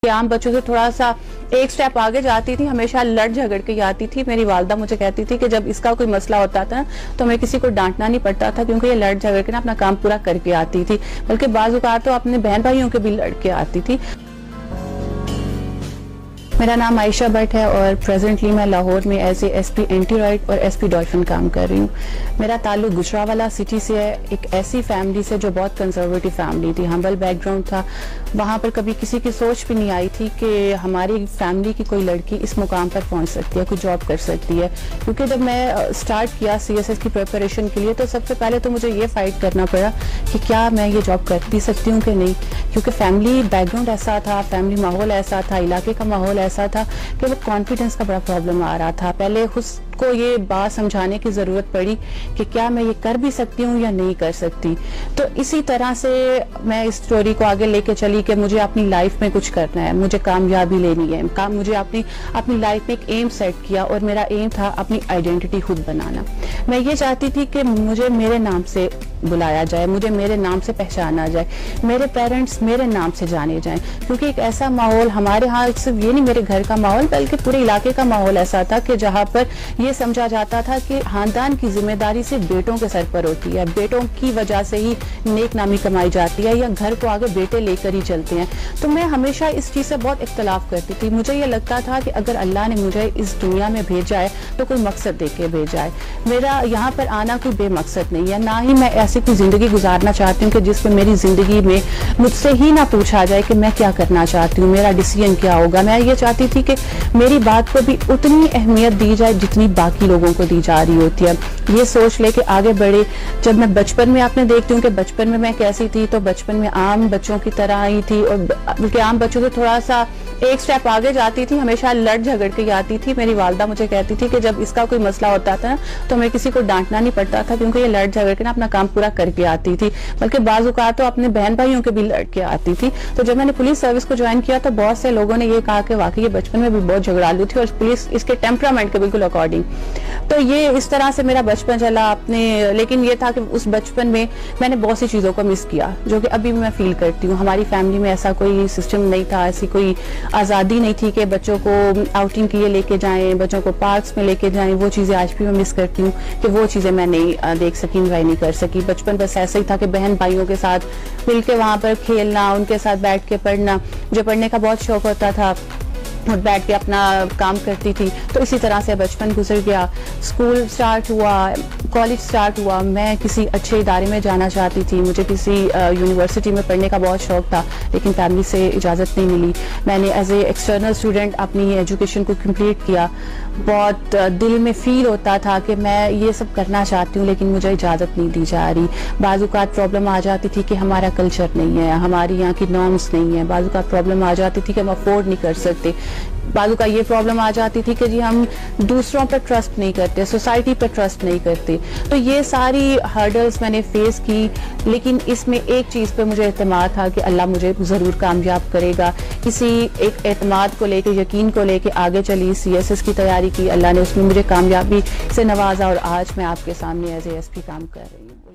आम बच्चों से थोड़ा सा एक स्टेप आगे जाती थी, हमेशा लड़ झगड़ के आती थी। मेरी वालदा मुझे कहती थी कि जब इसका कोई मसला होता था तो हमें किसी को डांटना नहीं पड़ता था, क्योंकि ये लड़ झगड़ के ना अपना काम पूरा करके आती थी, बल्कि बाज़ औक़ात तो अपने बहन भाइयों के भी लड़के आती थी। मेरा नाम आयशा भट्ट है और प्रेजेंटली मैं लाहौर में as a SP anti riot और एसपी डॉल्फिन काम कर रही हूँ। मेरा ताल्लुक गुजरावाला सिटी से है, एक ऐसी फैमिली से जो बहुत कंजर्वेटिव फैमिली थी, हम्बल बैकग्राउंड था। वहाँ पर कभी किसी की सोच भी नहीं आई थी कि हमारी फैमिली की कोई लड़की इस मुकाम पर पहुँच सकती है, कोई जॉब कर सकती है। क्योंकि जब मैं स्टार्ट किया CSS की प्रिपरेशन के लिए तो सबसे पहले तो मुझे ये फाइट करना पड़ा कि क्या मैं ये जॉब कर भी सकती हूँ कि नहीं, क्योंकि फैमिली बैकग्राउंड ऐसा था, फैमिली माहौल ऐसा था, इलाके का माहौल ऐसा था कि वो कॉन्फिडेंस का बड़ा प्रॉब्लम आ रहा था। पहले को ये बात समझाने की ज़रूरत पड़ी कि क्या मैं ये कर भी सकती हूँ या नहीं कर सकती। तो इसी तरह से मैं इस स्टोरी को आगे लेके चली कि मुझे अपनी लाइफ में कुछ करना है, मुझे कामयाबी लेनी है, मुझे अपनी लाइफ में एक एम सेट किया और मेरा एम था अपनी आइडेंटिटी खुद बनाना। मैं ये चाहती थी कि मुझे मेरे नाम से बुलाया जाए, मुझे मेरे नाम से पहचाना जाए, मेरे पेरेंट्स मेरे नाम से जाने जाएं, क्योंकि एक ऐसा माहौल हमारे यहाँ, सिर्फ ये नहीं मेरे घर का माहौल बल्कि पूरे इलाके का माहौल ऐसा था कि जहाँ पर ये समझा जाता था कि खानदान की जिम्मेदारी सिर्फ बेटों के सर पर होती है, बेटों की वजह से ही नेक नामी कमाई जाती है या घर को आगे बेटे लेकर ही चलते हैं। तो मैं हमेशा इस चीज़ से बहुत इख्तलाफ करती थी। मुझे ये लगता था कि अगर अल्लाह ने मुझे इस दुनिया में भेजा है तो कोई मकसद दे के भेजा है। मेरा यहाँ पर आना कोई बेमकसद नहीं है, ना ही मैं ऐसी कोई ज़िंदगी गुजारना चाहती हूँ कि जिसमें मेरी ज़िंदगी में मुझसे ही ना पूछा जाए कि मैं क्या करना चाहती हूँ, मेरा डिसीजन क्या होगा। मैं ये चाहती थी कि मेरी बात को भी उतनी अहमियत दी जाए जितनी बाकी लोगों को दी जा रही होती है। ये सोच लेके आगे बढ़े। जब मैं बचपन में, आपने देखती हूँ कि बचपन में मैं कैसी थी, तो बचपन में आम बच्चों की तरह ही थी, और बल्कि आम बच्चों से थोड़ा सा एक स्टेप आगे जाती थी, हमेशा लड़ झगड़ के आती थी। मेरी वालदा मुझे कहती थी कि जब इसका कोई मसला होता था तो हमें किसी को डांटना नहीं पड़ता था, क्योंकि ये लड़ झगड़ के ना अपना काम पूरा करके आती थी, बल्कि बाज़ औक़ात तो अपने बहन भाइयों के भी लड़के आती थी। तो जब मैंने पुलिस सर्विस को ज्वाइन किया तो बहुत से लोगों ने ये कहा कि वाकई ये बचपन में भी बहुत झगड़ालू थी और पुलिस इसके टेम्परामेंट के बिल्कुल अकॉर्डिंग। तो ये इस तरह से मेरा बचपन चला अपने। लेकिन ये था कि उस बचपन में मैंने बहुत सी चीज़ों को मिस किया जो कि अभी भी मैं फील करती हूँ। हमारी फैमिली में ऐसा कोई सिस्टम नहीं था, ऐसी कोई आज़ादी नहीं थी कि बच्चों को आउटिंग के लिए लेके जाएं, बच्चों को पार्क्स में लेके जाएं। वो चीज़ें आज भी मैं मिस करती हूँ कि वो चीज़ें मैं नहीं देख सकी, एंजॉय नहीं कर सकी। बचपन बस ऐसा ही था कि बहन भाइयों के साथ मिल के वहाँ पर खेलना, उनके साथ बैठ के पढ़ना। मुझे पढ़ने का बहुत शौक होता था और बैठ के अपना काम करती थी। तो इसी तरह से बचपन गुजर गया। स्कूल स्टार्ट हुआ, कॉलेज स्टार्ट हुआ, मैं किसी अच्छे इदारे में जाना चाहती थी, मुझे किसी यूनिवर्सिटी में पढ़ने का बहुत शौक था, लेकिन फैमिली से इजाज़त नहीं मिली। मैंने एज ए एक्सटर्नल स्टूडेंट अपनी एजुकेशन को कंप्लीट किया। बहुत दिल में फील होता था कि मैं ये सब करना चाहती हूँ लेकिन मुझे इजाज़त नहीं दी जा रही। बाज़ औक़ात प्रॉब्लम आ जाती थी कि हमारा कल्चर नहीं है, हमारी यहाँ की नॉर्म्स नहीं है। बाज़ औक़ात प्रॉब्लम आ जाती थी कि हम अफोर्ड नहीं कर सकते। बाज़ औक़ात ये प्रॉब्लम आ जाती थी कि जी हम दूसरों पर ट्रस्ट नहीं करते, सोसाइटी पर ट्रस्ट नहीं करते। तो ये सारी हर्डल्स मैंने फेस की, लेकिन इसमें एक चीज़ पे मुझे एतमाद था कि अल्लाह मुझे ज़रूर कामयाब करेगा। इसी एक एतमाद को लेके, यकीन को लेके आगे चली, CSS की तैयारी की, अल्लाह ने उसमें मुझे कामयाबी से नवाजा और आज मैं आपके सामने एज ए SP काम कर रही हूँ।